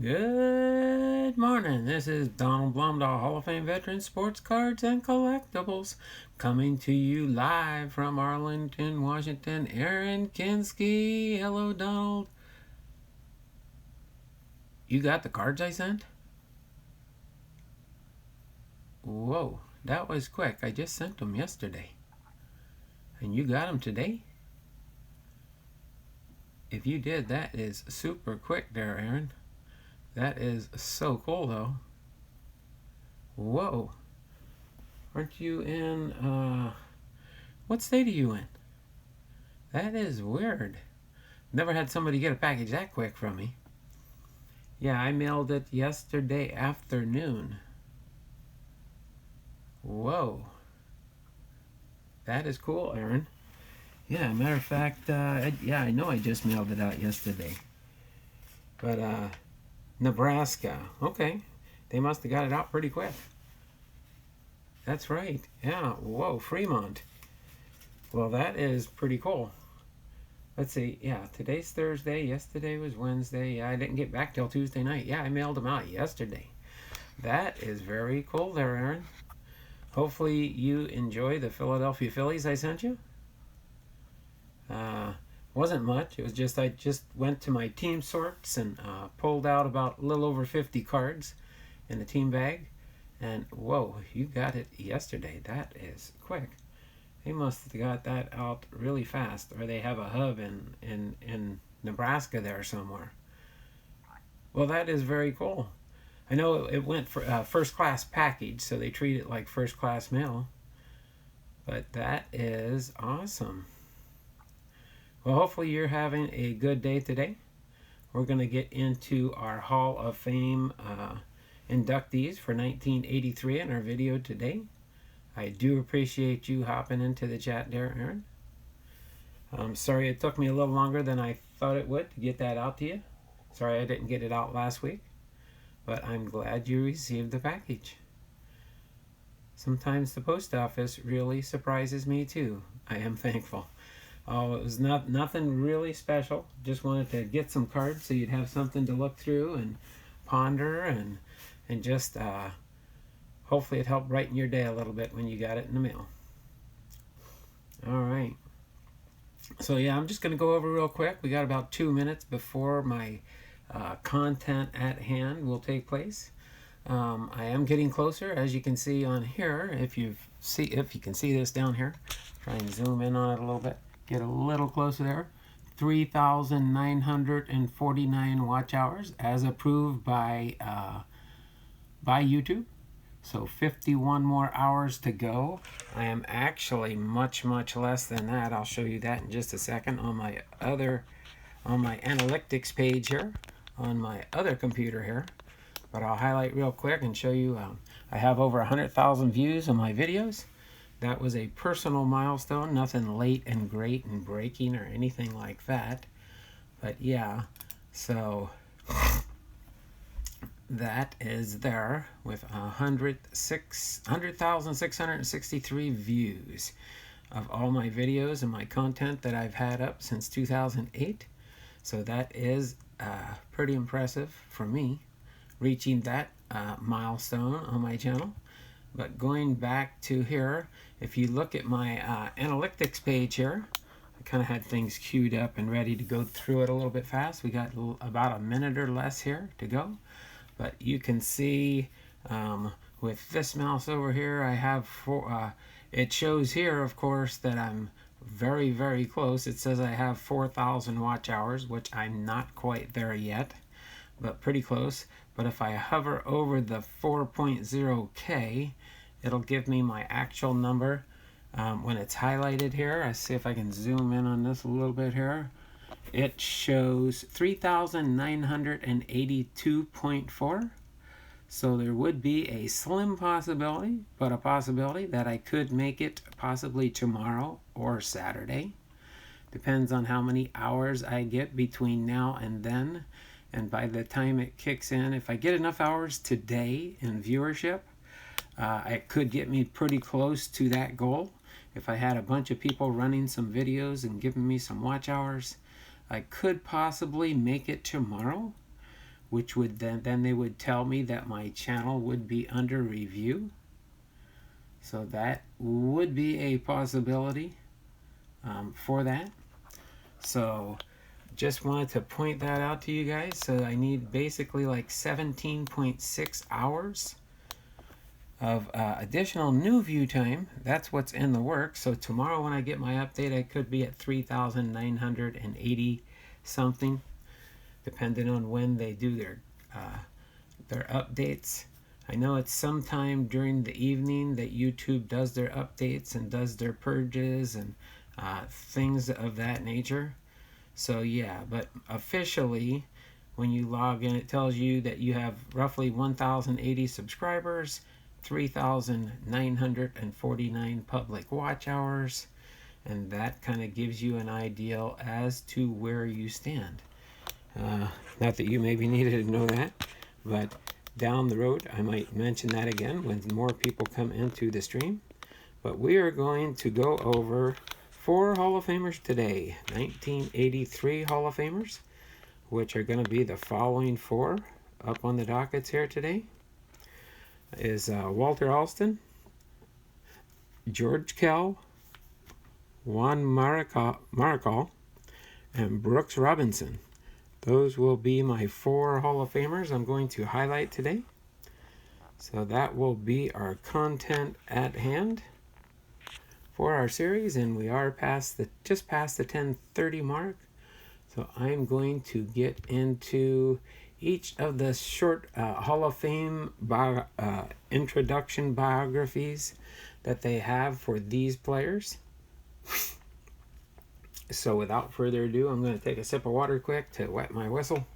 Good morning. This is Donald Blumdahl, Hall of Fame veteran, sports cards and collectibles, coming to you live from Arlington, Washington. Aaron Kinski. Hello, Donald. You got the cards I sent? Whoa, that was quick. I just sent them yesterday. And you got them today? If you did, that is super quick there, Aaron. That is so cool, though. Whoa. Aren't you in, what state are you in? That is weird. Never had somebody get a package that quick from me. Yeah, I mailed it yesterday afternoon. Whoa. That is cool, Aaron. Yeah, matter of fact, yeah, I know I just mailed it out yesterday. But, Nebraska. Okay. They must have got it out pretty quick. That's right. Yeah. Whoa, Fremont. Well, that is pretty cool. Let's see. Yeah, today's Thursday. Yesterday was Wednesday. Yeah, I didn't get back till Tuesday night. Yeah, I mailed them out yesterday. That is very cool there, Aaron. Hopefully you enjoy the Philadelphia Phillies I sent you. Wasn't much. It was just I just went to my team sorts and pulled out about a little over 50 cards in the team bag. And whoa, you got it yesterday. That is quick. They must have got that out really fast, or they have a hub in Nebraska there somewhere. Well, that is very cool. I know it went for first class package, so they treat it like first class mail. But that is awesome. Well, hopefully you're having a good day today. We're going to get into our Hall of Fame inductees for 1983 in our video today. I do appreciate you hopping into the chat there, Aaron. I'm sorry it took me a little longer than I thought it would to get that out to you. Sorry I didn't get it out last week, but I'm glad you received the package. Sometimes the post office really surprises me too. I am thankful. Oh, it was nothing really special. Just wanted to get some cards so you'd have something to look through and ponder and just hopefully it helped brighten your day a little bit when you got it in the mail. All right. So yeah, I'm just going to go over real quick. We got about 2 minutes before my content at hand will take place. I am getting closer, as you can see on here. If you can see this down here, try and zoom in on it a little bit. Get a little closer there. 3,949 watch hours as approved by YouTube. So 51 more hours to go. I am actually much less than that. I'll show you that in just a second on my analytics page here, on my other computer here. But I'll highlight real quick and show you I have over 100,000 views on my videos. That was a personal milestone, nothing late and great and breaking or anything like that. But yeah, so that is there with 100,663 views of all my videos and my content that I've had up since 2008. So that is pretty impressive for me, reaching that milestone on my channel. But going back to here, if you look at my analytics page here, I kind of had things queued up and ready to go through it a little bit fast. We got about a minute or less here to go. But you can see with this mouse over here, I have it shows here, of course, that I'm very close. It says I have 4,000 watch hours, which I'm not quite there yet, but pretty close. But if I hover over the 4.0K, it'll give me my actual number when it's highlighted here. I see if I can zoom in on this a little bit here. It shows 3,982.4. So there would be a slim possibility, but a possibility that I could make it possibly tomorrow or Saturday. Depends on how many hours I get between now and then. And by the time it kicks in, if I get enough hours today in viewership, it could get me pretty close to that goal. If I had a bunch of people running some videos and giving me some watch hours, I could possibly make it tomorrow. which would then they would tell me that my channel would be under review. So that would be a possibility for that. So just wanted to point that out to you guys. So I need basically like 17.6 hours of additional new view time. That's what's in the works. So tomorrow when I get my update, I could be at 3,980 something, depending on when they do their updates. I know it's sometime during the evening that YouTube does their updates and does their purges and things of that nature. So yeah, but officially, when you log in, it tells you that you have roughly 1,080 subscribers, 3,949 public watch hours, and that kind of gives you an idea as to where you stand. Not that you maybe needed to know that, but down the road I might mention that again when more people come into the stream. But we are going to go over 4 Hall of Famers today. 1983 Hall of Famers, which are going to be the following 4 up on the dockets here today. Is Walter Alston, George Kell, Juan Mariehal, and Brooks Robinson. Those will be my 4 Hall of Famers I'm going to highlight today. So that will be our content at hand for our series, and we are just past the 10:30 mark. So I'm going to get into each of the short Hall of Fame introduction biographies that they have for these players. So without further ado, I'm going to take a sip of water quick to wet my whistle.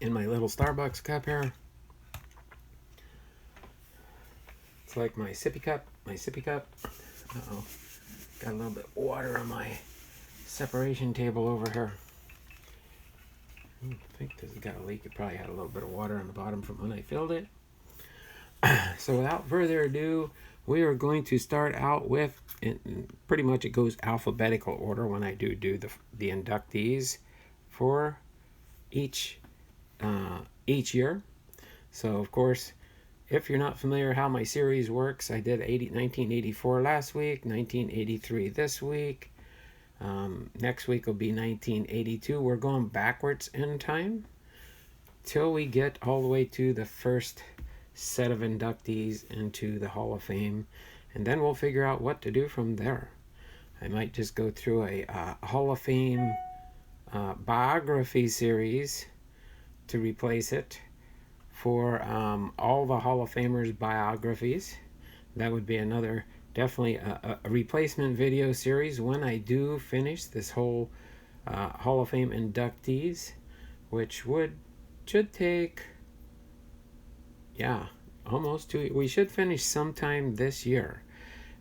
In my little Starbucks cup here. It's like my sippy cup. Uh-oh. Got a little bit of water on my separation table over here. I think this has got a leak. It probably had a little bit of water on the bottom from when I filled it. So without further ado, we are going to start out with, pretty much it goes alphabetical order when I do the inductees for each year. So of course, if you're not familiar how my series works, I did 1984 last week, 1983 this week. Next week will be 1982. We're going backwards in time till we get all the way to the first set of inductees into the Hall of Fame, and then we'll figure out what to do from there. I might just go through a Hall of Fame biography series to replace it for all the Hall of Famers biographies. That would be another, definitely a replacement video series when I do finish this whole Hall of Fame inductees, which should take, yeah, almost 2. We should finish sometime this year.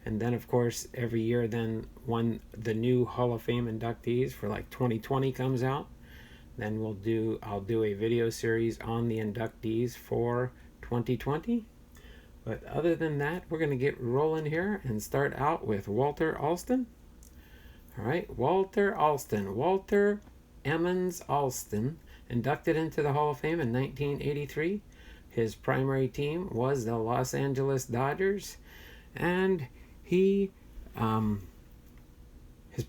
And then of course every year then when the new Hall of Fame inductees for like 2020 comes out, then I'll do a video series on the inductees for 2020. But other than that, we're going to get rolling here and start out with Walter Alston. All right, Walter Alston. Walter Emmons Alston, inducted into the Hall of Fame in 1983. His primary team was the Los Angeles Dodgers, and his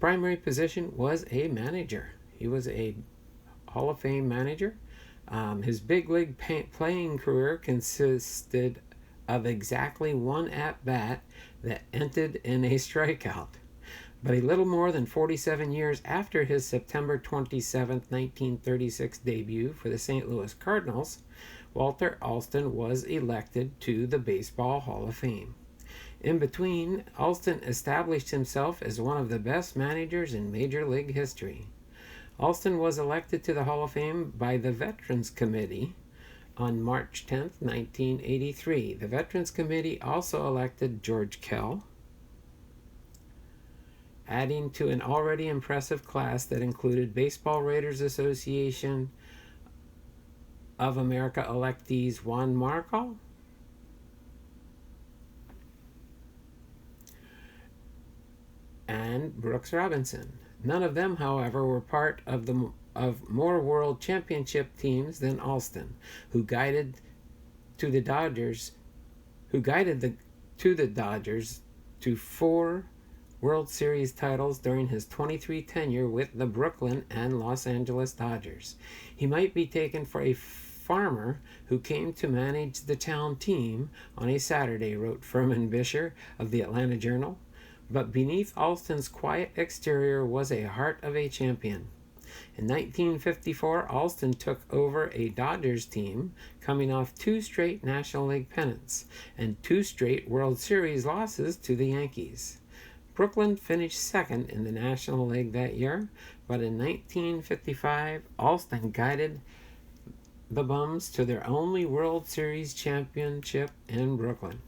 primary position was a manager. He was a Hall of Fame manager. His big league playing career consisted of exactly 1 at-bat that ended in a strikeout. But a little more than 47 years after his September 27, 1936 debut for the St. Louis Cardinals, Walter Alston was elected to the Baseball Hall of Fame. In between, Alston established himself as one of the best managers in Major League history. Alston was elected to the Hall of Fame by the Veterans Committee on March 10, 1983. The Veterans Committee also elected George Kell, adding to an already impressive class that included Baseball Writers Association of America electees Juan Mariehal, and Brooks Robinson. None of them, however, were part of more World Championship teams than Alston, who guided to the Dodgers, who guided the to the Dodgers to 4 World Series titles during his 23 tenure with the Brooklyn and Los Angeles Dodgers. He might be taken for a farmer who came to manage the town team on a Saturday, wrote Furman Bisher of the Atlanta Journal. But beneath Alston's quiet exterior was a heart of a champion. In 1954, Alston took over a Dodgers team coming off 2 straight National League pennants and 2 straight World Series losses to the Yankees. Brooklyn finished second in the National League that year, but in 1955, Alston guided the Bums to their only World Series championship in Brooklyn.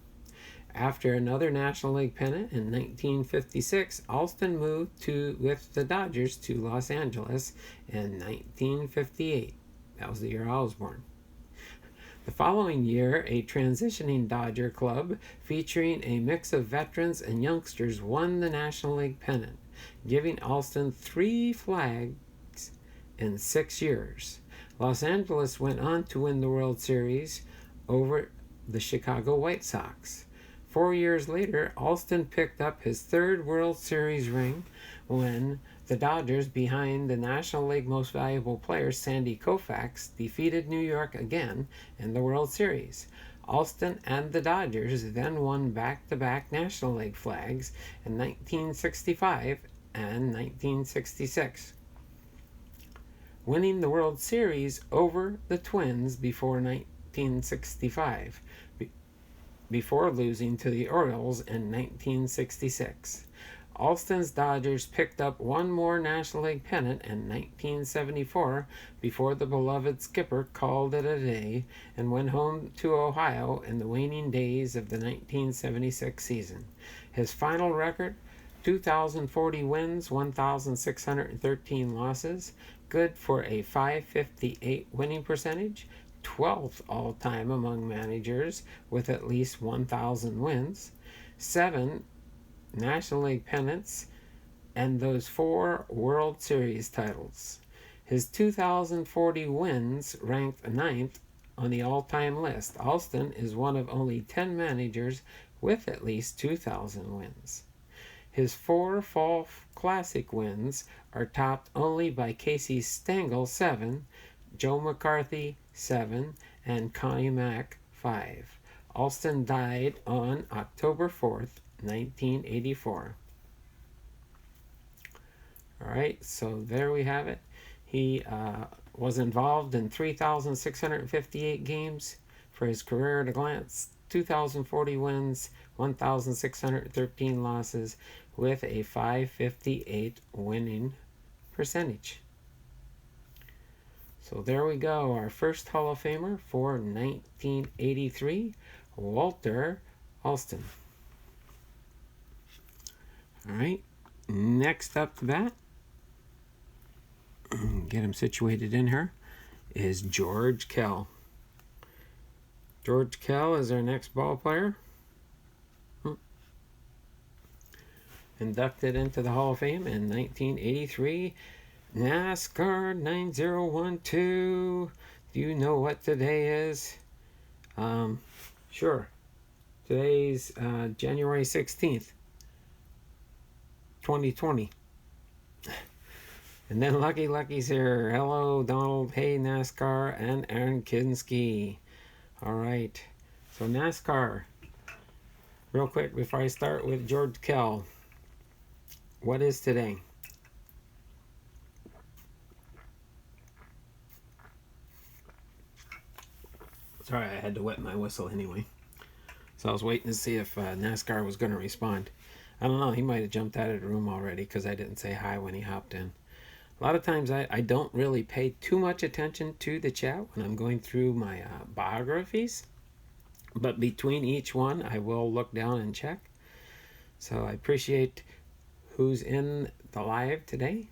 After another National League pennant in 1956, Alston moved with the Dodgers to Los Angeles in 1958. That was the year I was born. The following year, a transitioning Dodger club featuring a mix of veterans and youngsters won the National League pennant, giving Alston 3 flags in 6 years. Los Angeles went on to win the World Series over the Chicago White Sox. 4 years later, Alston picked up his 3rd World Series ring when the Dodgers, behind the National League Most Valuable Player Sandy Koufax, defeated New York again in the World Series. Alston and the Dodgers then won back-to-back National League flags in 1965 and 1966, winning the World Series over the Twins before 1965. Before losing to the Orioles in 1966. Alston's Dodgers picked up one more National League pennant in 1974 before the beloved skipper called it a day and went home to Ohio in the waning days of the 1976 season. His final record, 2,040 wins, 1,613 losses, good for a .558 winning percentage, 12th all-time among managers with at least 1,000 wins, 7 National League pennants, and those 4 World Series titles. His 2,040 wins ranked 9th on the all-time list. Alston is one of only 10 managers with at least 2,000 wins. His 4 Fall Classic wins are topped only by Casey Stengel, 7, Joe McCarthy, 7, and Connie Mack, 5. Alston died on October 4th, 1984. All right, so there we have it. He was involved in 3,658 games for his career at a glance, 2,040 wins, 1,613 losses, with a .558 winning percentage. So there we go, our first Hall of Famer for 1983, Walter Alston. All right, next up to bat, get him situated in here, is George Kell. George Kell is our next ball player. Inducted into the Hall of Fame in 1983. NASCAR 9012. Do you know what today is? Sure. Today's January 16th, 2020. And then Lucky Lucky's here. Hello, Donald. Hey, NASCAR. And Aaron Kinski. All right. So NASCAR. Real quick before I start with George Kell. What is today? Sorry, I had to wet my whistle anyway. So I was waiting to see if NASCAR was going to respond. I don't know, he might have jumped out of the room already because I didn't say hi when he hopped in. A lot of times I don't really pay too much attention to the chat when I'm going through my biographies. But between each one, I will look down and check. So I appreciate who's in the live today.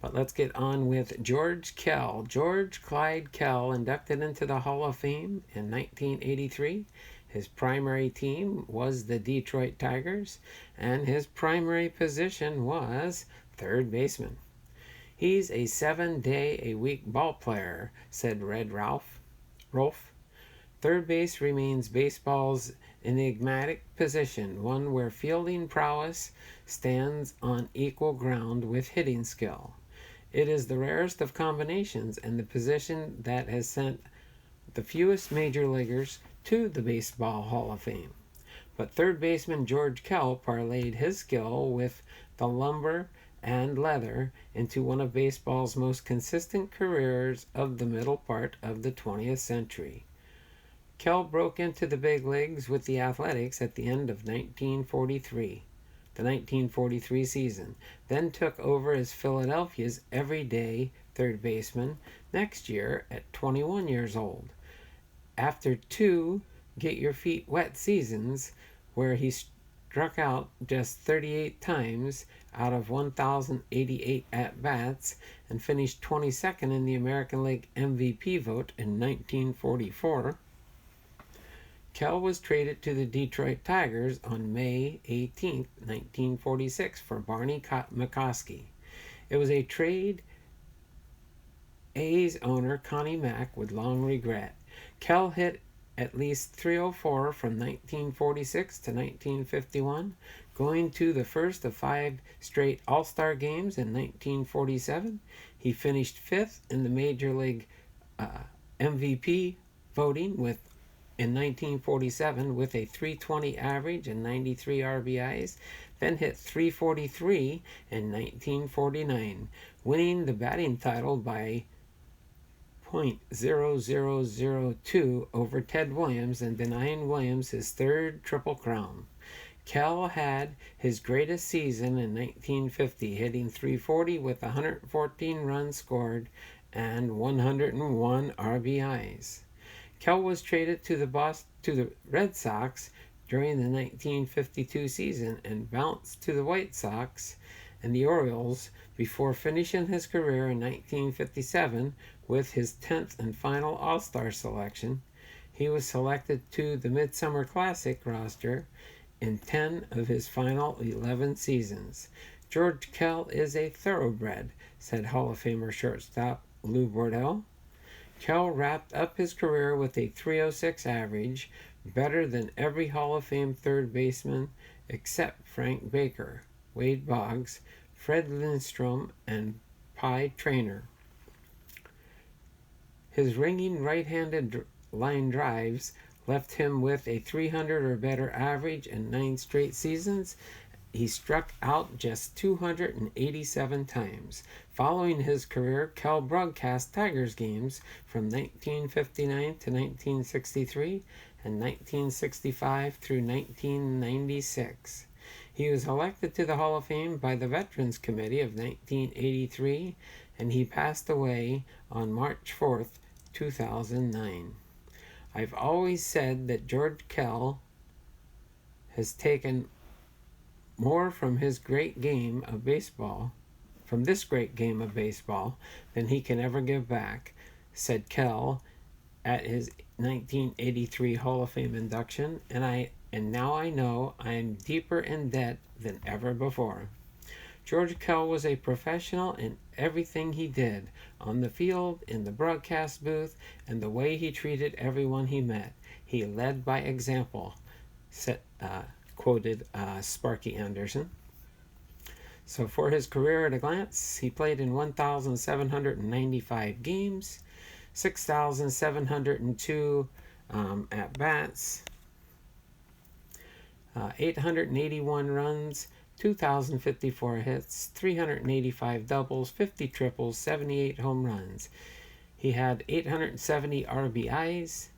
But let's get on with George Kell. George Clyde Kell, inducted into the Hall of Fame in 1983. His primary team was the Detroit Tigers, and his primary position was third baseman. "He's a 7-day-a-week ball player," said Red Rolf. "Third base remains baseball's enigmatic position, one where fielding prowess stands on equal ground with hitting skill. It is the rarest of combinations and the position that has sent the fewest major leaguers to the Baseball Hall of Fame. But third baseman George Kell parlayed his skill with the lumber and leather into one of baseball's most consistent careers of the middle part of the 20th century. Kell broke into the big leagues with the Athletics at the end of the 1943 season, then took over as Philadelphia's everyday third baseman next year at 21 years old. After 2 get-your-feet-wet seasons where he struck out just 38 times out of 1,088 at-bats and finished 22nd in the American League MVP vote in 1944, Kell was traded to the Detroit Tigers on May 18, 1946 for Barney McCoskey. It was a trade A's owner Connie Mack would long regret. Kell hit at least .304 from 1946 to 1951, going to the first of 5 straight All-Star games in 1947. He finished 5th in the Major League MVP voting in 1947 with a .320 average and 93 RBIs, then hit .343 in 1949, winning the batting title by .0002 over Ted Williams and denying Williams his third Triple Crown. Kell had his greatest season in 1950, hitting .340 with 114 runs scored and 101 RBIs. Kell was traded to the Red Sox during the 1952 season and bounced to the White Sox and the Orioles before finishing his career in 1957 with his 10th and final All-Star selection. He was selected to the Midsummer Classic roster in 10 of his final 11 seasons. "George Kell is a thoroughbred," said Hall of Famer shortstop Lou Bordell. Kell wrapped up his career with a .306 average, better than every Hall of Fame third baseman except Frank Baker, Wade Boggs, Fred Lindstrom, and Pie Traynor. His ringing right-handed line drives left him with a .300 or better average in 9 straight seasons. He struck out just 287 times. Following his career, Kell broadcast Tigers games from 1959 to 1963 and 1965 through 1996. He was elected to the Hall of Fame by the Veterans Committee of 1983, and he passed away on March 4th, 2009. I've always said that George Kell has taken more from this great game of baseball than he can ever give back, said Kell at his 1983 Hall of Fame induction, and now I know I am deeper in debt than ever before. George Kell was a professional in everything he did, on the field, in the broadcast booth, and the way he treated everyone he met. He led by example, quoted Sparky Anderson. So for his career at a glance, he played in 1,795 games, 6,702 at-bats, 881 runs, 2,054 hits, 385 doubles, 50 triples, 78 home runs. He had 870 RBIs,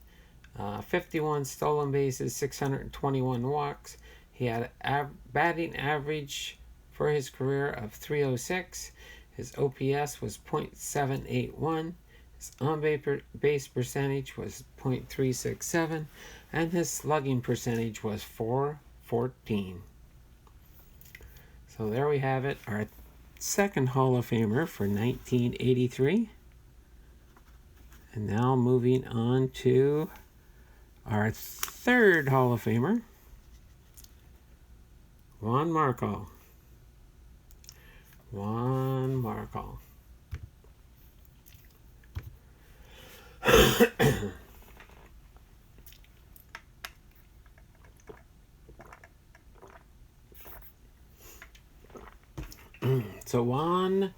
51 stolen bases, 621 walks. He had a batting average for his career of .306. His OPS was .781. His on-base percentage was .367. And his slugging percentage was .414. So there we have it, our second Hall of Famer for 1983. And now moving on to our third Hall of Famer, Juan Mariehal. Juan Mariehal. So Juan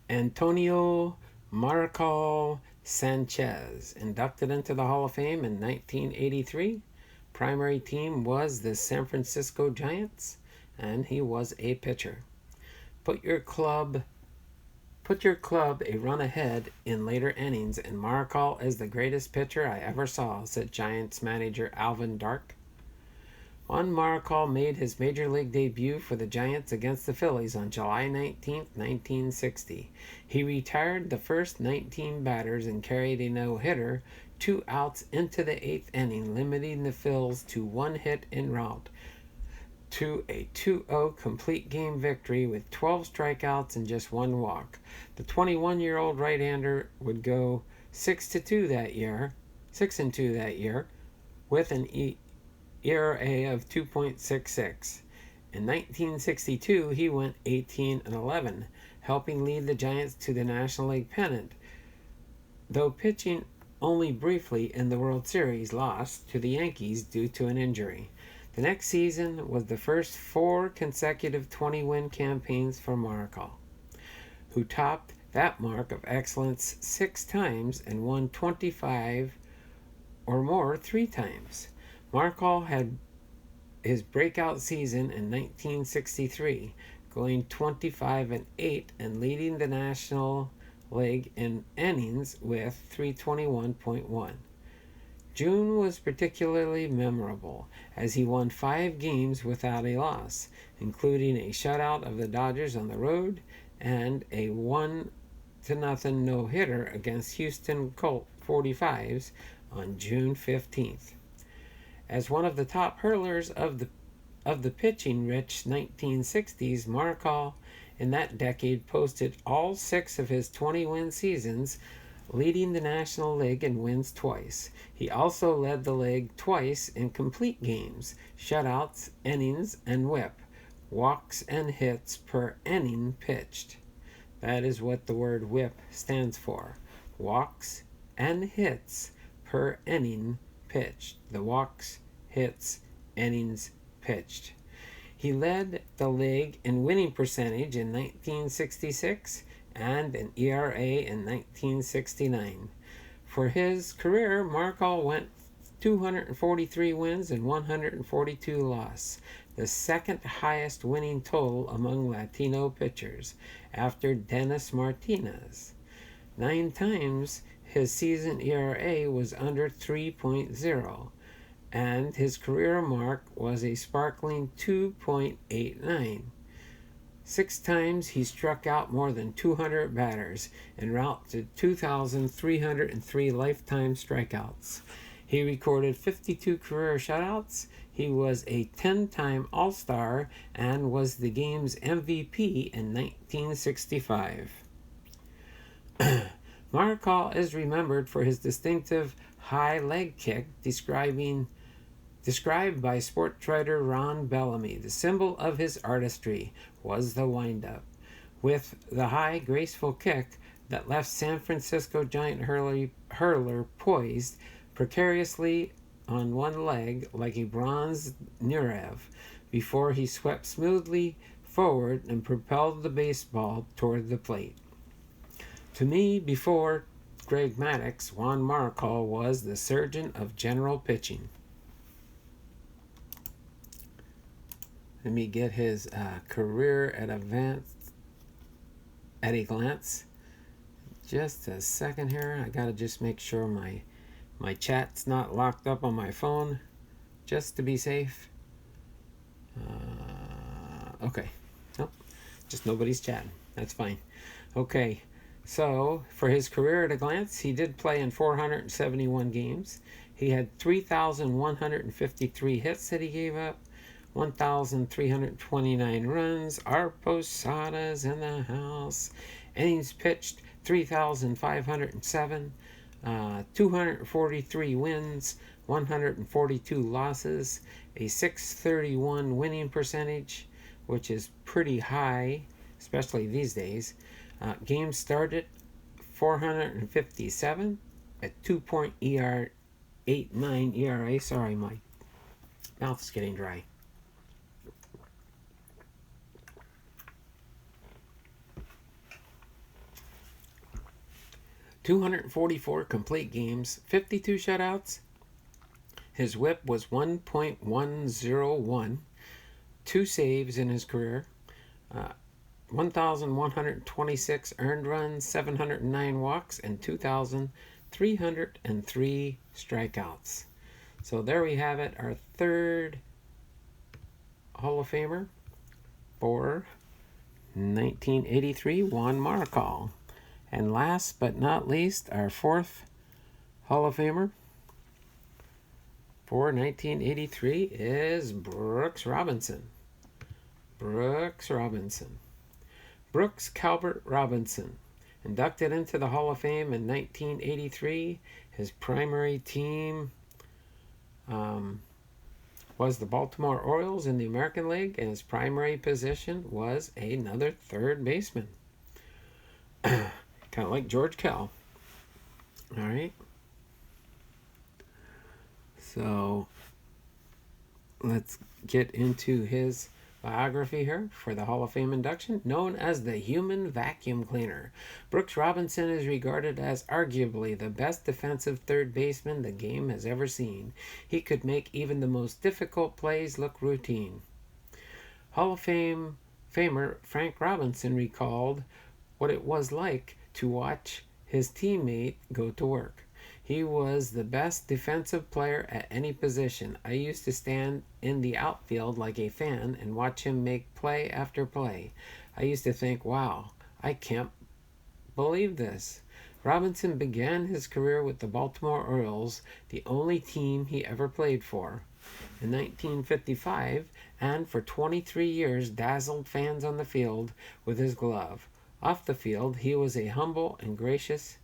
Antonio Mariehal Sanchez, inducted into the Hall of Fame in 1983. Primary team was the San Francisco Giants, and he was a pitcher. Put your club a run ahead in later innings, and Mariehal is the greatest pitcher I ever saw, said Giants manager Alvin Dark. Juan Mariehal made his major league debut for the Giants against the Phillies on July 19, 1960. He retired the first 19 batters and carried a no-hitter 2 outs into the 8th inning, limiting the Phils to 1 hit en route to a 2-0 complete game victory with 12 strikeouts and just 1 walk. The 21-year-old right-hander would go 6-2 that year, with an ERA of 2.66. In 1962, he went 18-11, helping lead the Giants to the National League pennant, though pitching only briefly in the World Series, lost to the Yankees due to an injury. The next season was the first 4 consecutive 20-win campaigns for Mariehal, who topped that mark of excellence 6 times and won 25 or more 3 times. Mariehal had his breakout season in 1963, going 25-8 and leading the National League in innings with 321.1. June was particularly memorable, as he won 5 games without a loss, including a shutout of the Dodgers on the road and a 1-0 no-hitter against Houston Colt 45s on June 15th. As one of the top hurlers of the pitching-rich 1960s, Mariehal in that decade posted all 6 of his 20-win seasons, leading the National League in wins twice. He also led the league twice in complete games, shutouts, innings, and whip, walks and hits per inning pitched. That is what the word whip stands for. Walks and hits per inning pitched. The walks, hits, innings pitched. He led the league in winning percentage in 1966 and an ERA in 1969. For his career, Mariehal went 243 wins and 142 losses, the second highest winning total among Latino pitchers, after Dennis Martinez. 9 times his season ERA was under 3.0, and his career mark was a sparkling 2.89. 6 times he struck out more than 200 batters, en route to 2,303 lifetime strikeouts. He recorded 52 career shutouts. He was a 10-time All-Star and was the game's MVP in 1965. Mariehal is remembered for his distinctive high leg kick, described by sports writer Ron Bellamy. The symbol of his artistry was the windup, with the high, graceful kick that left San Francisco Giant hurler poised precariously on one leg like a bronze Nureyev before he swept smoothly forward and propelled the baseball toward the plate. To me, before Greg Maddux, Juan Mariehal was the surgeon of general pitching. Let me get his career at a glance. Just a second here. I gotta just make sure my chat's not locked up on my phone, just to be safe. Okay. Nope. Just nobody's chatting. That's fine. Okay. So, for his career at a glance, he did play in 471 games. He had 3,153 hits that he gave up, 1,329 runs. Our Posadas in the house. Innings pitched 3,507, 243 wins, 142 losses, a .631 winning percentage, which is pretty high especially these days. Games started 457 at 2.89 ERA. Sorry, my mouth's getting dry. .244 complete games, 52 shutouts. His WHIP was 1.101, 2 saves in his career, 1,126 earned runs, 709 walks, and 2,303 strikeouts. So there we have it, our third Hall of Famer for 1983, Juan Mariehal. And last but not least, our fourth Hall of Famer for 1983 is Brooks Robinson. Brooks Calvert Robinson, inducted into the Hall of Fame in 1983. His primary team was the Baltimore Orioles in the American League, and his primary position was another third baseman. Kind of like George Kell. All right. So let's get into his biography here for the Hall of Fame induction. Known as the human vacuum cleaner, Brooks Robinson is regarded as arguably the best defensive third baseman the game has ever seen. He could make even the most difficult plays look routine. Hall of Famer Frank Robinson recalled what it was like to watch his teammate go to work. He was the best defensive player at any position. I used to stand in the outfield like a fan and watch him make play after play. I used to think, wow, I can't believe this. Robinson began his career with the Baltimore Orioles, the only team he ever played for, in 1955, and for 23 years dazzled fans on the field with his glove. Off the field, he was humble and gracious.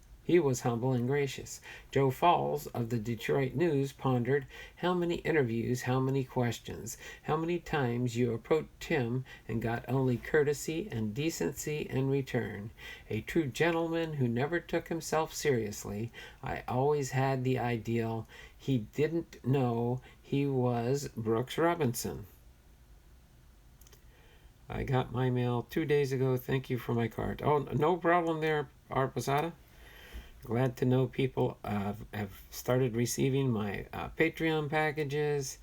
Joe Falls of the Detroit News pondered, how many interviews, how many questions, how many times you approached him and got only courtesy and decency in return. A true gentleman who never took himself seriously. I always had the ideal. He didn't know he was Brooks Robinson. I got my mail 2 days ago. Thank you for my card. Oh, no problem there, Art Posada. Glad to know people have started receiving my Patreon packages,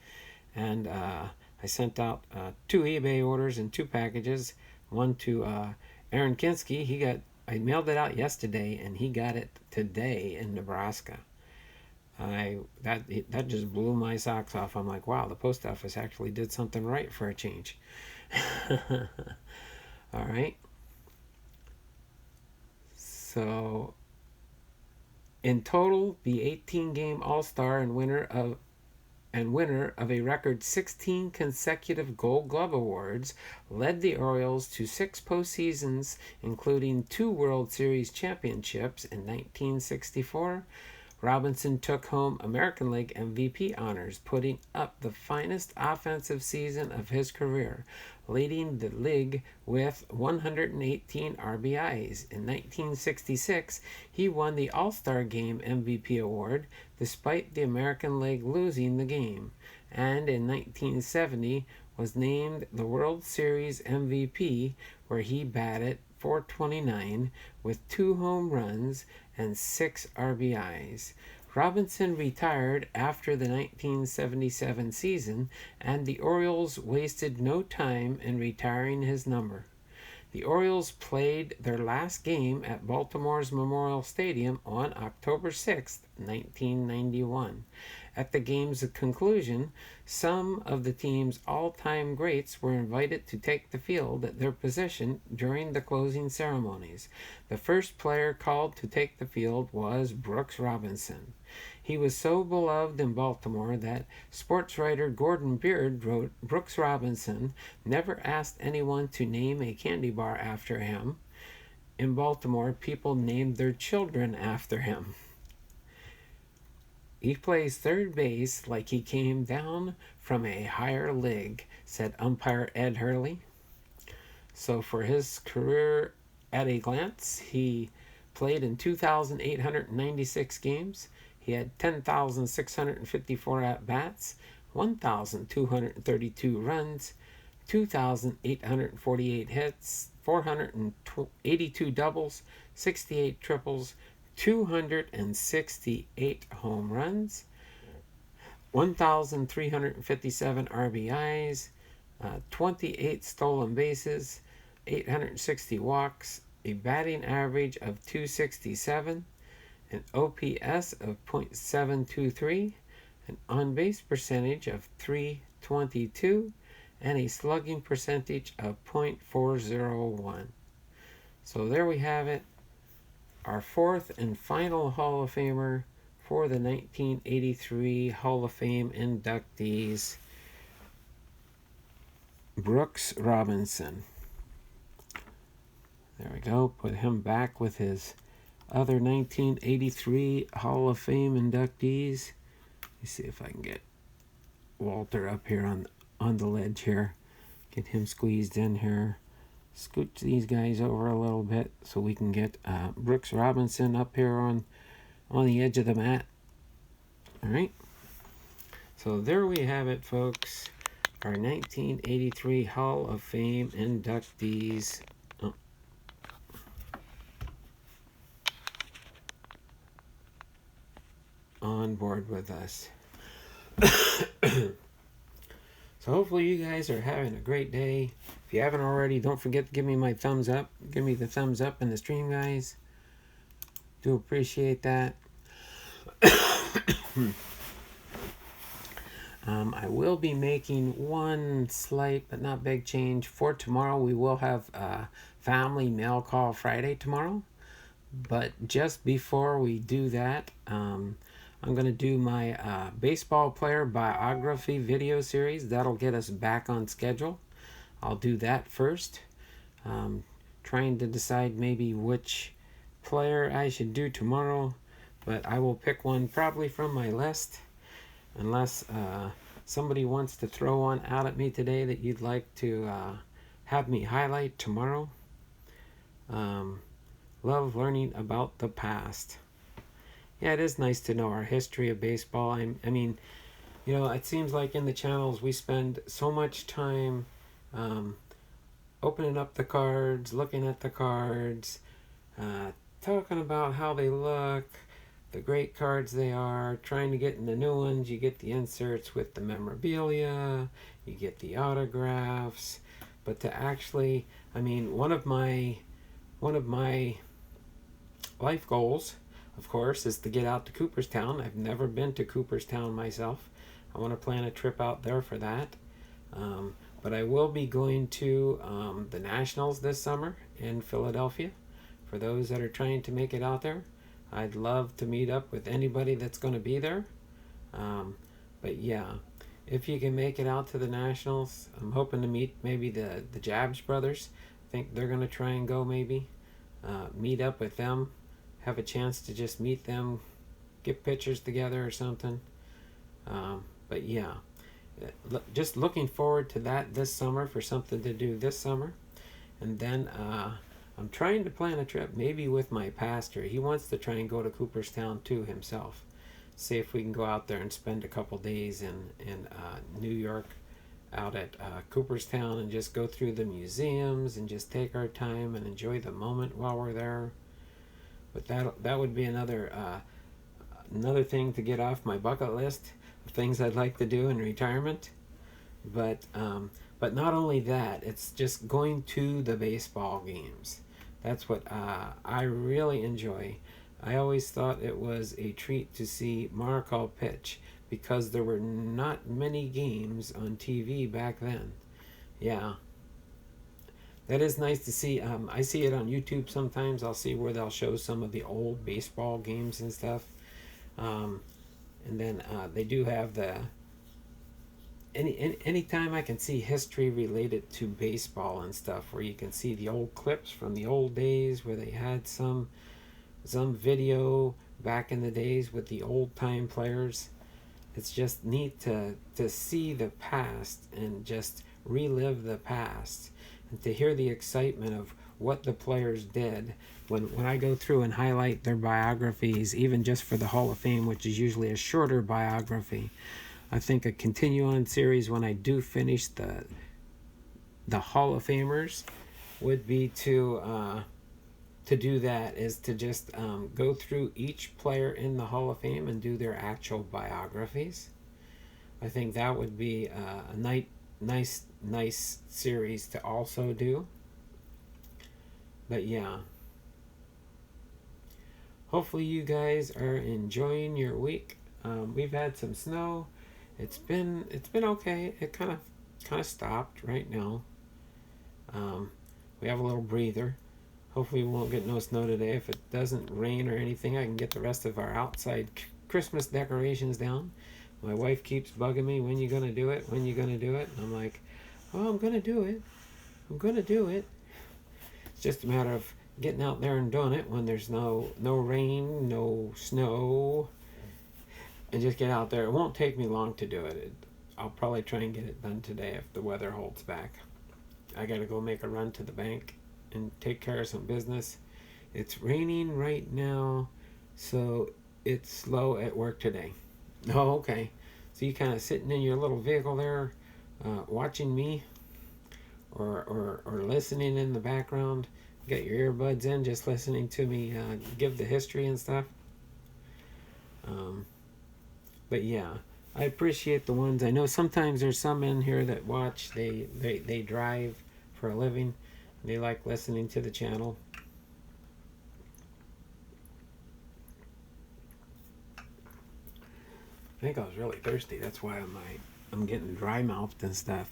and I sent out 2 eBay orders and 2 packages. One to Aaron Kinski. I mailed it out yesterday, and he got it today in Nebraska. That just blew my socks off. I'm like, wow, the post office actually did something right for a change. All right. So in total, the 18-game All-Star and winner of a record 16 consecutive Gold Glove awards, led the Orioles to 6 postseasons, including 2 World Series championships in 1964. Robinson took home American League MVP honors, putting up the finest offensive season of his career, leading the league with 118 RBIs. In 1966, he won the All-Star Game MVP award, despite the American League losing the game, and in 1970 was named the World Series MVP, where he batted .429 with 2 home runs and 6 RBIs. Robinson retired after the 1977 season, and the Orioles wasted no time in retiring his number. The Orioles played their last game at Baltimore's Memorial Stadium on October 6, 1991. At the game's conclusion, some of the team's all-time greats were invited to take the field at their position during the closing ceremonies. The first player called to take the field was Brooks Robinson. He was so beloved in Baltimore that sports writer Gordon Beard wrote, Brooks Robinson never asked anyone to name a candy bar after him. In Baltimore, people named their children after him. He plays third base like he came down from a higher league, said umpire Ed Hurley. So for his career at a glance, he played in 2,896 games. He had 10,654 at bats, 1,232 runs, 2,848 hits, 482 doubles, 68 triples, 268 home runs, 1,357 RBIs, 28 stolen bases, 860 walks, a batting average of 267, an OPS of .723, an on-base percentage of .322, and a slugging percentage of .401. So there we have it, our fourth and final Hall of Famer for the 1983 Hall of Fame inductees, Brooks Robinson. There we go. Put him back with his other 1983 Hall of Fame inductees. Let's see if I can get Walter up here on the ledge here. Get him squeezed in here. Scooch these guys over a little bit so we can get Brooks Robinson up here on the edge of the mat. All right. So there we have it, folks. Our 1983 Hall of Fame inductees. On board with us. So hopefully you guys are having a great day. If you haven't already, don't forget to give me my thumbs up. Give me the thumbs up in the stream, guys. Do appreciate that. I will be making one slight but not big change for tomorrow. We will have Family Mail Call Friday tomorrow. But just before we do that, I'm going to do my baseball player biography video series. That'll get us back on schedule. I'll do that first. Trying to decide maybe which player I should do tomorrow. But I will pick one probably from my list. Unless somebody wants to throw one out at me today that you'd like to have me highlight tomorrow. Love learning about the past. Yeah, it is nice to know our history of baseball. I mean, you know, it seems like in the channels we spend so much time opening up the cards, looking at the cards, talking about how they look, the great cards they are, trying to get in the new ones. You get the inserts with the memorabilia, you get the autographs, but to actually, I mean, one of my life goals, of course, is to get out to Cooperstown. I've never been to Cooperstown myself. I want to plan a trip out there for that. But I will be going to the Nationals this summer in Philadelphia. For those that are trying to make it out there, I'd love to meet up with anybody that's going to be there. But yeah, if you can make it out to the Nationals, I'm hoping to meet maybe the Jabs brothers. I think they're going to try and go maybe. Meet up with them. Have a chance to just meet them, get pictures together or something. But yeah, just looking forward to that this summer, for something to do this summer. And then I'm trying to plan a trip maybe with my pastor. He wants to try and go to Cooperstown too himself. See if we can go out there and spend a couple days in New York, out at Cooperstown, and just go through the museums and just take our time and enjoy the moment while we're there. But that would be another thing to get off my bucket list of things I'd like to do in retirement. But not only that, it's just going to the baseball games. That's what I really enjoy. I always thought it was a treat to see Mariehal pitch, because there were not many games on TV back then. Yeah. That is nice to see. I see it on YouTube sometimes. I'll see where they'll show some of the old baseball games and stuff. And then they do have the... Anytime I can see history related to baseball and stuff, where you can see the old clips from the old days where they had some video back in the days with the old time players. It's just neat to see the past and just relive the past. to hear the excitement of what the players did. When I go through and highlight their biographies, even just for the Hall of Fame, which is usually a shorter biography, I think a continue-on series when I do finish the Hall of Famers would be to do that, is to just go through each player in the Hall of Fame and do their actual biographies. I think that would be a nice series to also do. But yeah, hopefully you guys are enjoying your week. We've had some snow. It's been okay. It kind of stopped right now. We have a little breather. Hopefully we won't get no snow today. If it doesn't rain or anything, I can get the rest of our outside Christmas decorations down. My wife keeps bugging me, when you gonna do it? When you gonna do it? And I'm like, oh, I'm gonna do it. I'm gonna do it. It's just a matter of getting out there and doing it when there's no rain, no snow, and just get out there. It won't take me long to do it. I'll probably try and get it done today if the weather holds back. I gotta go make a run to the bank and take care of some business. It's raining right now, so it's slow at work today. Oh, okay. So you kind of sitting in your little vehicle there, watching me, or listening in the background. Got your earbuds in, just listening to me give the history and stuff. But yeah, I appreciate the ones. I know sometimes there's some in here that watch. They drive for a living. They like listening to the channel. I think I was really thirsty. That's why I'm getting dry mouthed and stuff.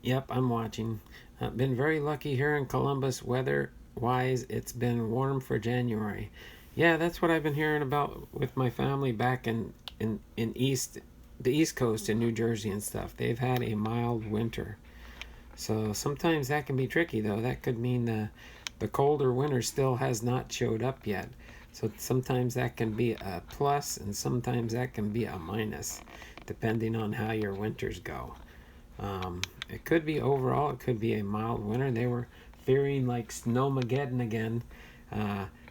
Yep, I'm watching. I've been very lucky here in Columbus. Weather-wise, it's been warm for January. Yeah, that's what I've been hearing about with my family back in the East Coast in New Jersey and stuff. They've had a mild winter. So sometimes that can be tricky, though. That could mean the colder winter still has not showed up yet. So sometimes that can be a plus, and sometimes that can be a minus, depending on how your winters go. It could be overall, it could be a mild winter. They were fearing like snowmageddon again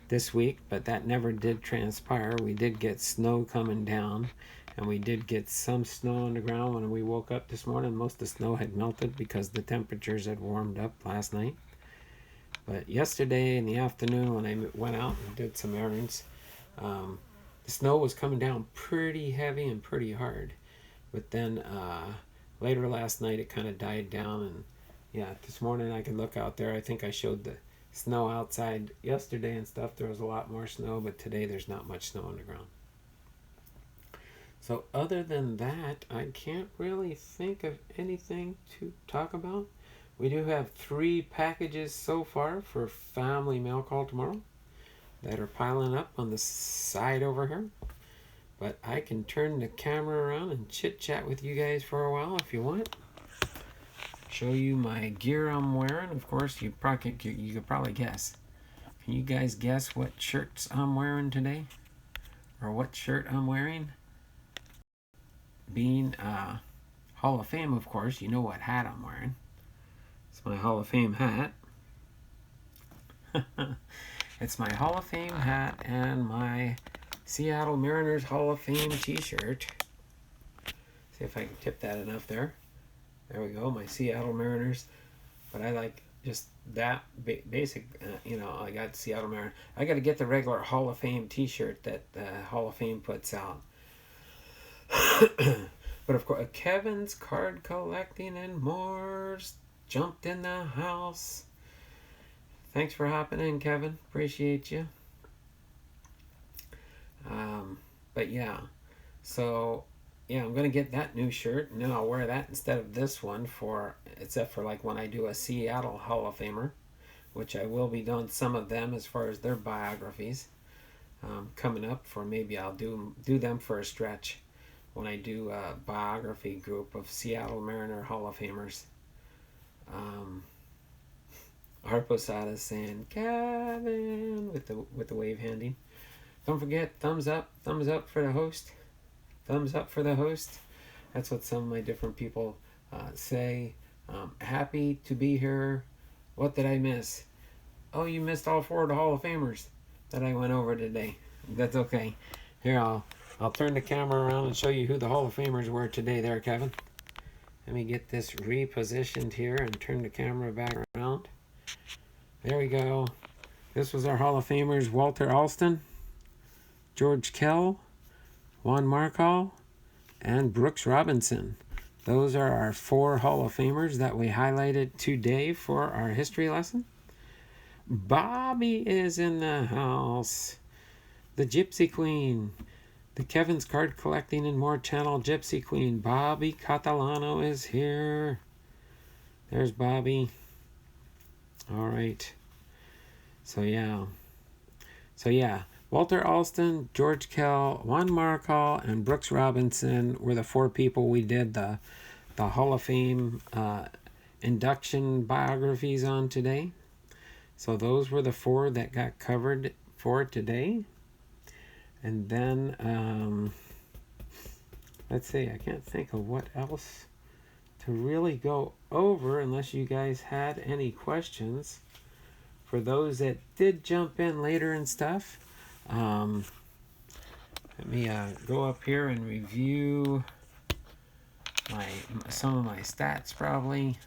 this week, but that never did transpire. We did get snow coming down, and we did get some snow on the ground when we woke up this morning. Most of the snow had melted because the temperatures had warmed up last night. But yesterday in the afternoon when I went out and did some errands, the snow was coming down pretty heavy and pretty hard. But then later last night it kind of died down, and yeah, this morning I could look out there. I think I showed the snow outside yesterday and stuff. There was a lot more snow, but today there's not much snow on the ground. So other than that, I can't really think of anything to talk about. We do have 3 packages so far for family mail call tomorrow that are piling up on the side over here. But I can turn the camera around and chit chat with you guys for a while if you want. Show you my gear I'm wearing. Of course, you could probably guess. Can you guys guess what shirts I'm wearing today? Or what shirt I'm wearing? Being Hall of Fame, of course, you know what hat I'm wearing. It's my Hall of Fame hat. It's my Hall of Fame hat and my Seattle Mariners Hall of Fame t-shirt. See if I can tip that enough there. There we go, my Seattle Mariners. But I like just that basic, I got Seattle Mariners. I got to get the regular Hall of Fame t-shirt that Hall of Fame puts out. But of course, Kevin's Card Collecting and More's jumped in the house. Thanks for hopping in, Kevin. Appreciate you. But yeah, so yeah, I'm gonna get that new shirt, and then I'll wear that instead of this one except for like when I do a Seattle Hall of Famer, which I will be doing some of them as far as their biographies coming up. For maybe I'll do them for a stretch when I do a biography group of Seattle Mariner Hall of Famers. Harposada saying Kevin with the wave handing. Don't forget, thumbs up for the host. Thumbs up for the host. That's what some of my different people say. Happy to be here. What did I miss? Oh, you missed all 4 of the Hall of Famers that I went over today. That's okay. Here, I'll turn the camera around and show you who the Hall of Famers were today there, Kevin. Let me get this repositioned here and turn the camera back around. There we go. This was our Hall of Famers: Walter Alston, George Kell, Juan Mariehal, and Brooks Robinson. Those are our 4 Hall of Famers that we highlighted today for our history lesson. Bobby is in the house. The Gypsy Queen. The Kevin's Card Collecting and More channel Gypsy Queen. Bobby Catalano is here. There's Bobby. All right. So yeah. Walter Alston, George Kell, Juan Mariehal, and Brooks Robinson were the 4 people we did the Hall of Fame induction biographies on today. So those were the 4 that got covered for today. And then, let's see, I can't think of what else to really go over unless you guys had any questions. For those that did jump in later and stuff, let me go up here and review some of my stats probably.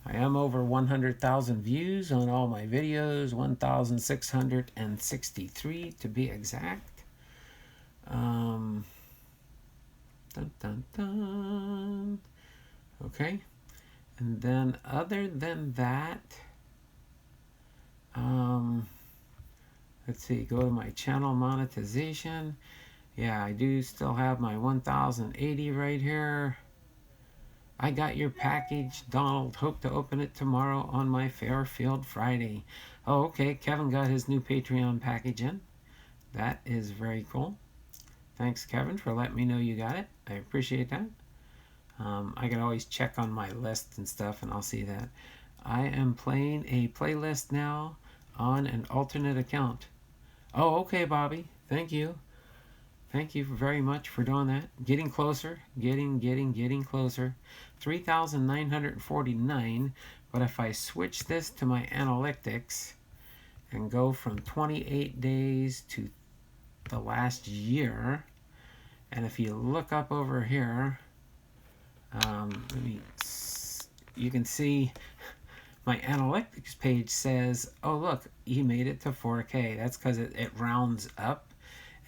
I am over 100,000 views on all my videos, 1,663 to be exact. Dun, dun, dun. Okay. And then other than that, let's see, go to my channel monetization. Yeah, I do still have my 1,080 right here. I got your package, Donald. Hope to open it tomorrow on my Fairfield Friday. Oh, okay. Kevin got his new Patreon package in. That is very cool. Thanks, Kevin, for letting me know you got it. I appreciate that. I can always check on my list and stuff, and I'll see that. I am playing a playlist now on an alternate account. Oh, okay, Bobby. Thank you. Thank you very much for doing that. Getting closer. Getting closer. 3,949. But if I switch this to my analytics and go from 28 days to the last year, and if you look up over here, you can see my analytics page says, oh look, you made it to 4K. That's because it rounds up.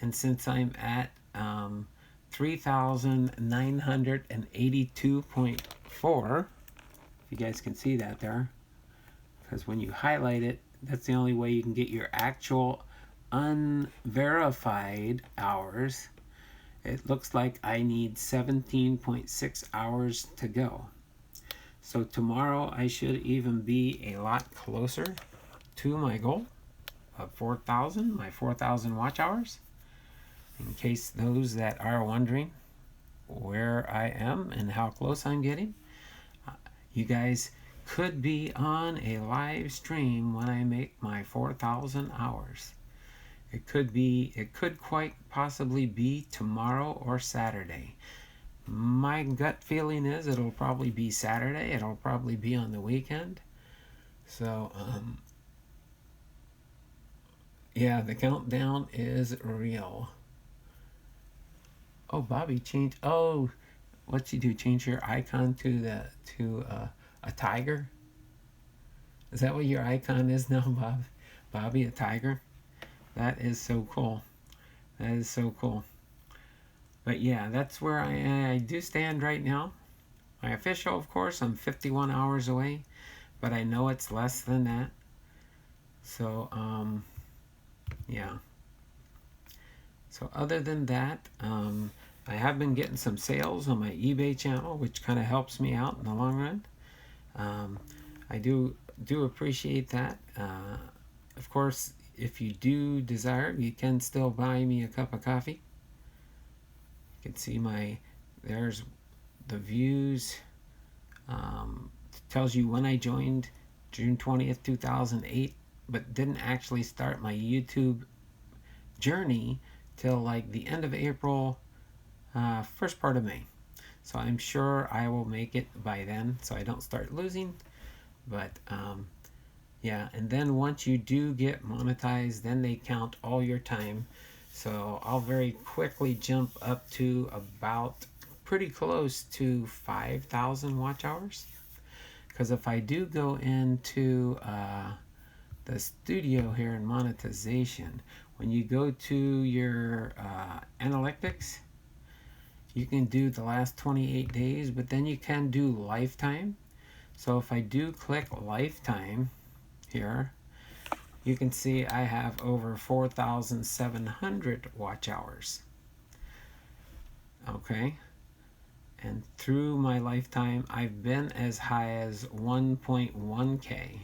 And since I'm at 3,982.4, if you guys can see that there, because when you highlight it, that's the only way you can get your actual unverified hours. It looks like I need 17.6 hours to go. So tomorrow I should even be a lot closer to my goal of 4,000, my 4,000 watch hours. In case those that are wondering where I am and how close I'm getting, you guys could be on a live stream when I make my 4,000 hours. It could quite possibly be tomorrow or Saturday. My gut feeling is it'll probably be Saturday. It'll probably be on the weekend. So, yeah, the countdown is real. Oh, Bobby changed. Oh, what'd you do? Change your icon to a tiger? Is that what your icon is now, Bob? Bobby, a tiger? That is so cool. That is so cool. But yeah, that's where I do stand right now. My official, of course, I'm 51 hours away, but I know it's less than that. So, yeah. So other than that, I have been getting some sales on my eBay channel, which kind of helps me out in the long run. I do appreciate that. Of course, if you do desire, you can still buy me a cup of coffee. You can see there's the views. Tells you when I joined, June 20th, 2008, but didn't actually start my YouTube journey till like the end of April, first part of May. So I'm sure I will make it by then so I don't start losing. But yeah, and then once you do get monetized, then they count all your time. So I'll very quickly jump up to about pretty close to 5,000 watch hours. Because if I do go into the studio here in monetization, when you go to your analytics, you can do the last 28 days, but then you can do lifetime. So if I do click lifetime here, you can see I have over 4,700 watch hours. Okay. And through my lifetime, I've been as high as 1.1K.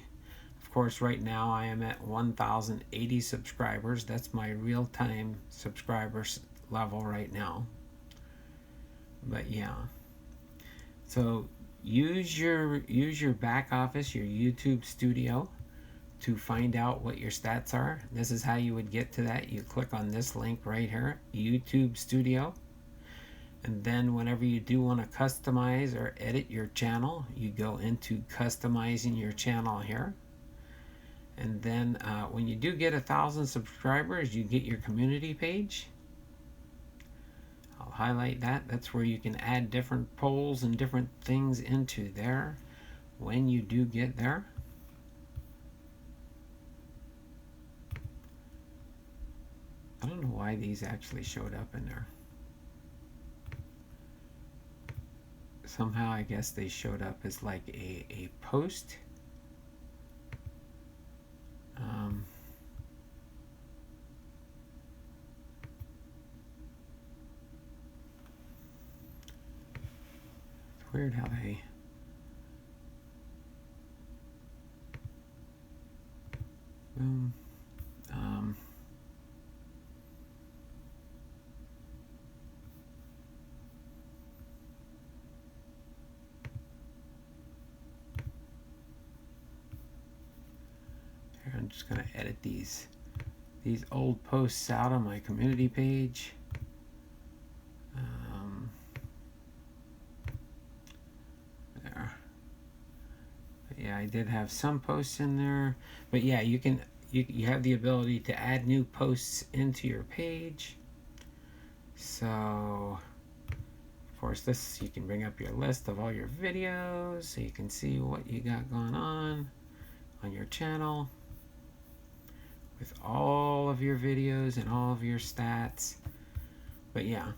Of course, right now I am at 1,080 subscribers. That's my real-time subscribers level right now. But yeah. So use your back office, your YouTube studio, to find out what your stats are. This is how you would get to that. You click on this link right here, YouTube Studio. And then whenever you do want to customize or edit your channel, you go into customizing your channel here. And then when you do get 1,000 subscribers, you get your community page. I'll highlight that. That's where you can add different polls and different things into there when you do get there. I don't know why these actually showed up in there. Somehow I guess they showed up as like a post. It's weird how they here, I'm just going to edit these old posts out on my community page. There. But yeah, I did have some posts in there. But yeah, you have the ability to add new posts into your page. So of course this, you can bring up your list of all your videos so you can see what you got going on your channel with all of your videos and all of your stats. But yeah,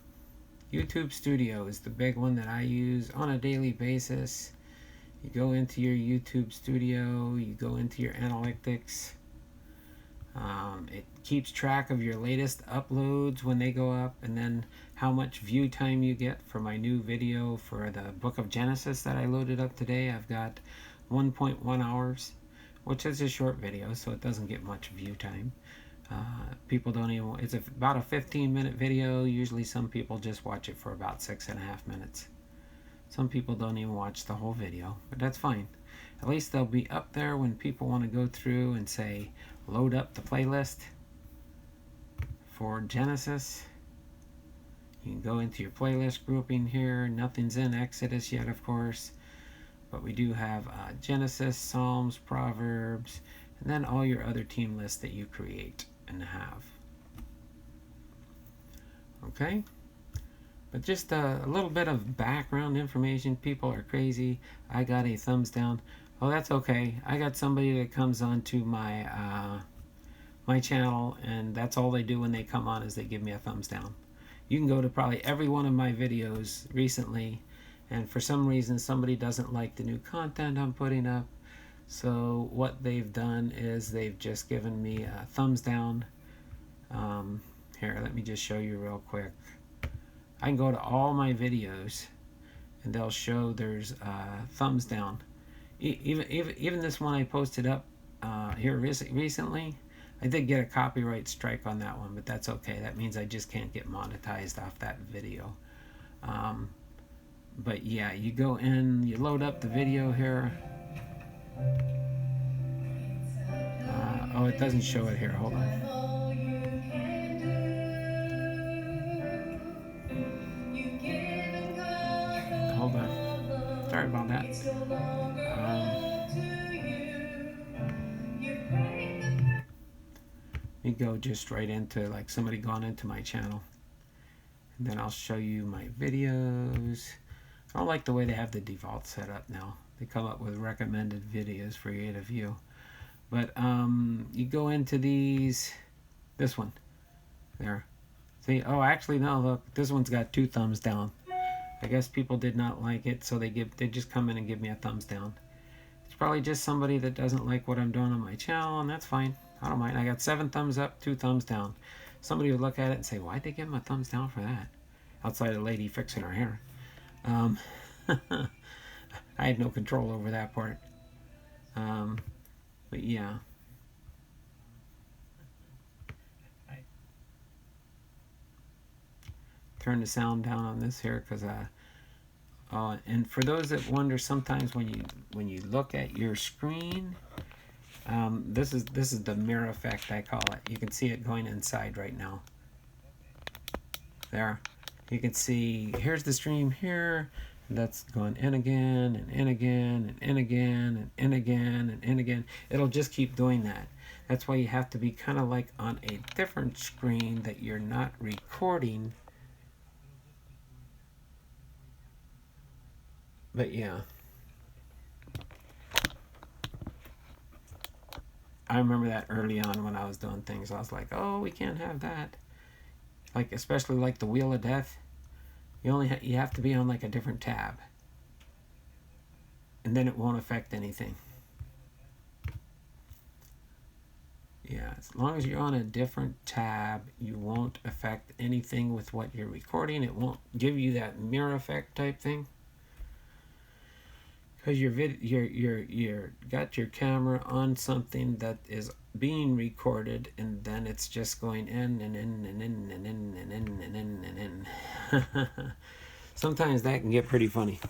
YouTube Studio is the big one that I use on a daily basis. You go into your YouTube Studio, you go into your analytics. It keeps track of your latest uploads when they go up, and then how much view time you get for my new video for the Book of Genesis that I loaded up today. I've got 1.1 hours, which is a short video, so it doesn't get much view time. People don't even, it's about a 15-minute video. Usually some people just watch it for about 6.5 minutes. Some people don't even watch the whole video, but that's fine. At least they'll be up there when people want to go through and say, load up the playlist for Genesis. You can go into your playlist grouping here. Nothing's in Exodus yet, of course, but we do have Genesis, Psalms, Proverbs, and then all your other team lists that you create and have. Okay? But just a little bit of background information. People are crazy. I got a thumbs down. Oh, that's okay. I got somebody that comes onto my my channel, and that's all they do when they come on is they give me a thumbs down. You can go to probably every one of my videos recently, and for some reason somebody doesn't like the new content I'm putting up. So what they've done is they've just given me a thumbs down. Here, let me just show you real quick. I can go to all my videos and they'll show there's thumbs down. Even this one I posted up here recently, I did get a copyright strike on that one, but that's okay. That means I just can't get monetized off that video. But yeah, you go in, you load up the video here. Oh, it doesn't show it here. Hold on. Sorry about that. Let me go just right into like somebody gone into my channel, and then I'll show you my videos. I don't like the way they have the default set up now. They come up with recommended videos for you to view. But you go into these, this one, there. See, oh, actually, no, look, this one's got 2 thumbs down. I guess people did not like it, so they just come in and give me a thumbs down. It's probably just somebody that doesn't like what I'm doing on my channel, and that's fine. I don't mind. I got 7 thumbs up, 2 thumbs down. Somebody would look at it and say, why'd they give him a thumbs down for that? Outside a lady fixing her hair. I had no control over that part. But yeah. Turn the sound down on this here because and for those that wonder, sometimes when you look at your screen, this is the mirror effect, I call it. You can see it going inside right now. There, you can see here's the stream here. That's going in again and in again and in again and in again and in again. It'll just keep doing that. That's why you have to be kind of like on a different screen that you're not recording. But yeah, I remember that early on when I was doing things. I was like, oh, we can't have that. Like, especially like the Wheel of Death. You have to be on like a different tab. And then it won't affect anything. Yeah, as long as you're on a different tab, you won't affect anything with what you're recording. It won't give you that mirror effect type thing. Because you're got your camera on something that is being recorded, and then it's just going in and in and in and in and in and in and in. Sometimes that can get pretty funny.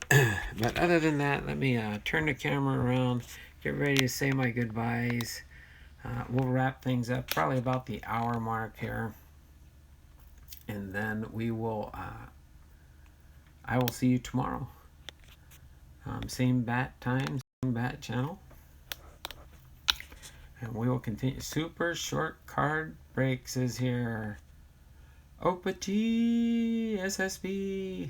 But other than that, let me turn the camera around, get ready to say my goodbyes. We'll wrap things up probably about the hour mark here, and then we will. I will see you tomorrow. Same bat time, same bat channel. And we will continue. Super short card breaks is here. Opati SSB.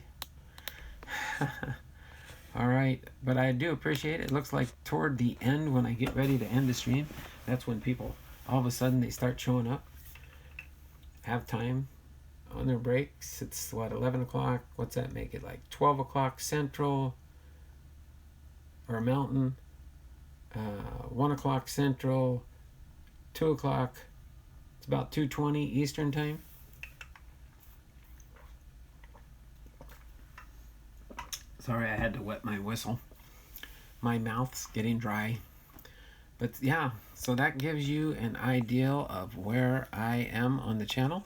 Alright, but I do appreciate it. It looks like toward the end, when I get ready to end the stream, that's when people, all of a sudden, they start showing up. Have time on their breaks. It's what, 11 o'clock? What's that make it? Like 12 o'clock Central or Mountain, 1 o'clock Central, 2 o'clock, it's about 2:20 Eastern time. Sorry, I had to wet my whistle. My mouth's getting dry. But yeah, so that gives you an idea of where I am on the channel.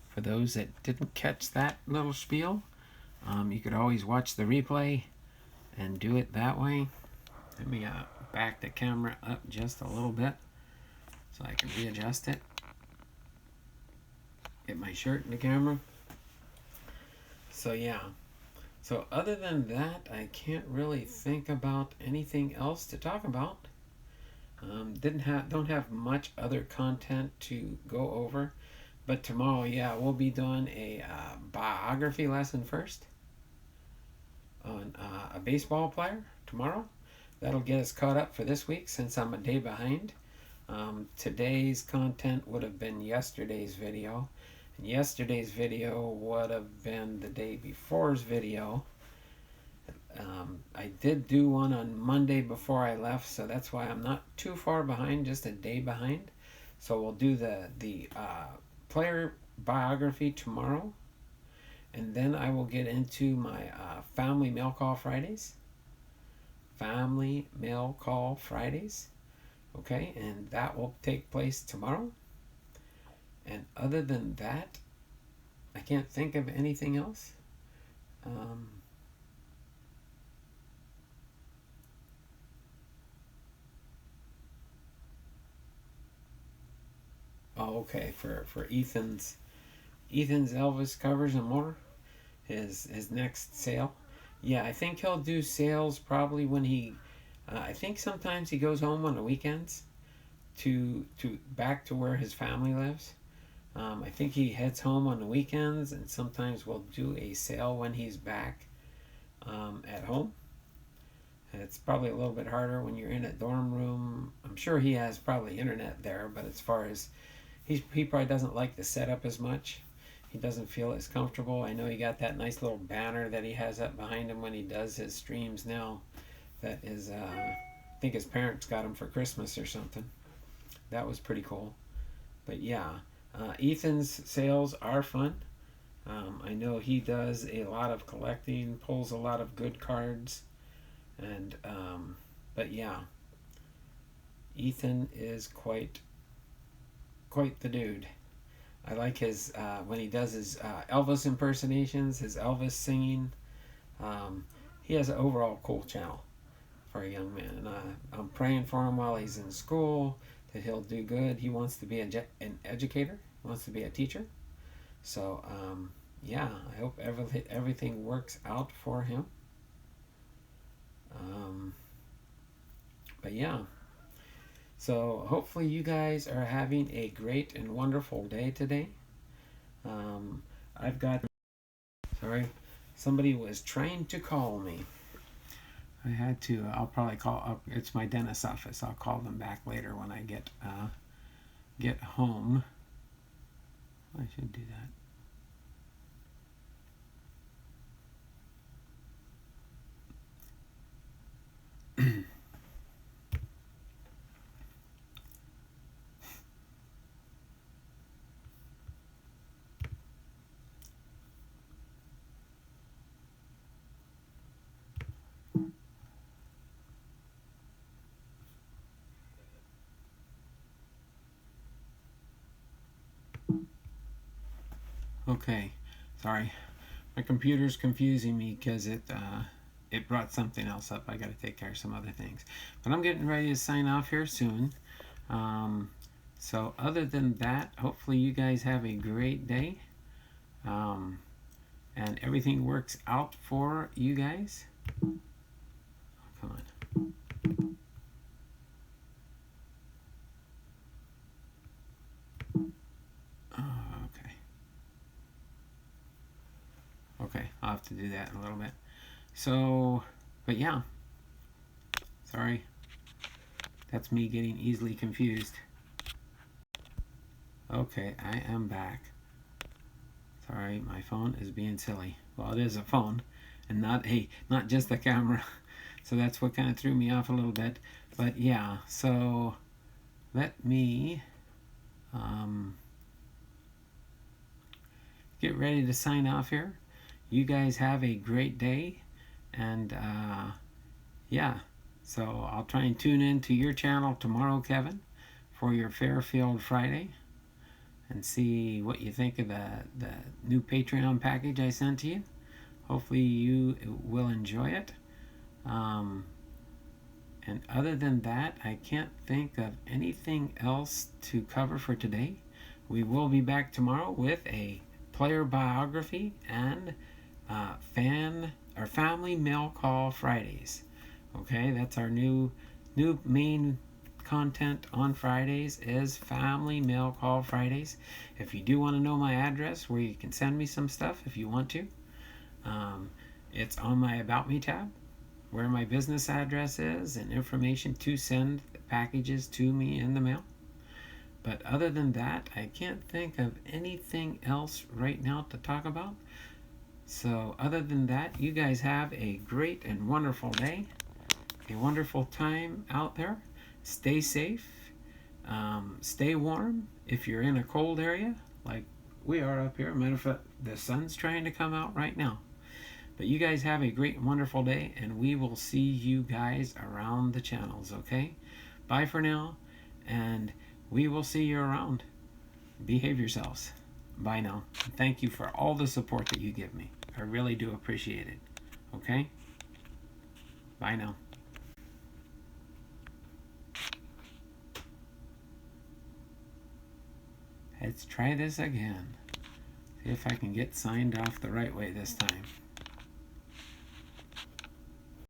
For those that didn't catch that little spiel, you could always watch the replay and do it that way. Let me back the camera up just a little bit so I can readjust it. Get my shirt in the camera. So yeah. So other than that, I can't really think about anything else to talk about. Don't have much other content to go over. But tomorrow, yeah, we'll be doing a biography lesson first on a baseball player tomorrow. That'll get us caught up for this week since I'm a day behind. Today's content would have been yesterday's video. And yesterday's video would have been the day before's video. I did do one on Monday before I left, so that's why I'm not too far behind, just a day behind. So we'll do the player biography tomorrow. And then I will get into my Family Mail Call Fridays. Family Mail Call Fridays. Okay, and that will take place tomorrow. And other than that, I can't think of anything else. Oh, okay, for Ethan's Elvis covers and more, his next sale. Yeah, I think he'll do sales probably when he. I think sometimes he goes home on the weekends to back to where his family lives. I think he heads home on the weekends, and sometimes we'll do a sale when he's back at home. It's probably a little bit harder when you're in a dorm room. I'm sure he has probably internet there, but as far as he probably doesn't like the setup as much. He doesn't feel as comfortable. I know he got that nice little banner that he has up behind him when he does his streams now. That is, I think his parents got him for Christmas or something. That was pretty cool. But yeah, Ethan's sales are fun. I know he does a lot of collecting, pulls a lot of good cards, and but yeah, Ethan is quite the dude. I like his when he does his Elvis impersonations, his Elvis singing. Um, he has an overall cool channel for a young man, and I'm praying for him while he's in school that he'll do good. He wants to be an educator. He wants to be a teacher. So yeah, I hope everything works out for him. Um, but yeah, so hopefully you guys are having a great and wonderful day today. I've got, sorry, somebody was trying to call me. I had to, I'll probably call up, it's my dentist's office. I'll call them back later when I get home. I should do that. Okay, sorry. My computer's confusing me because it brought something else up. I got to take care of some other things. But I'm getting ready to sign off here soon. So other than that, hopefully you guys have a great day. And everything works out for you guys. Oh, come on. Oh, okay. Okay, I'll have to do that in a little bit. So, but yeah. Sorry. That's me getting easily confused. Okay, I am back. Sorry, my phone is being silly. Well, it is a phone and not just a camera. So that's what kind of threw me off a little bit. But yeah, so let me get ready to sign off here. You guys have a great day, and yeah, so I'll try and tune in to your channel tomorrow, Kevin, for your Fairfield Friday, and see what you think of the new Patreon package I sent to you. Hopefully you will enjoy it. And other than that, I can't think of anything else to cover for today. We will be back tomorrow with a player biography and family mail call Fridays. Okay, that's our new main content on Fridays is family mail call Fridays. If you do want to know my address where you can send me some stuff if you want to, it's on my About Me tab where my business address is and information to send packages to me in the mail. But other than that, I can't think of anything else right now to talk about. So other than that, you guys have a great and wonderful day, a wonderful time out there. Stay safe, stay warm if you're in a cold area like we are up here. Matter of fact, the sun's trying to come out right now. But you guys have a great and wonderful day, and we will see you guys around the channels, okay? Bye for now, and we will see you around. Behave yourselves. Bye now. Thank you for all the support that you give me. I really do appreciate it. Okay? Bye now. Let's try this again. See if I can get signed off the right way this time.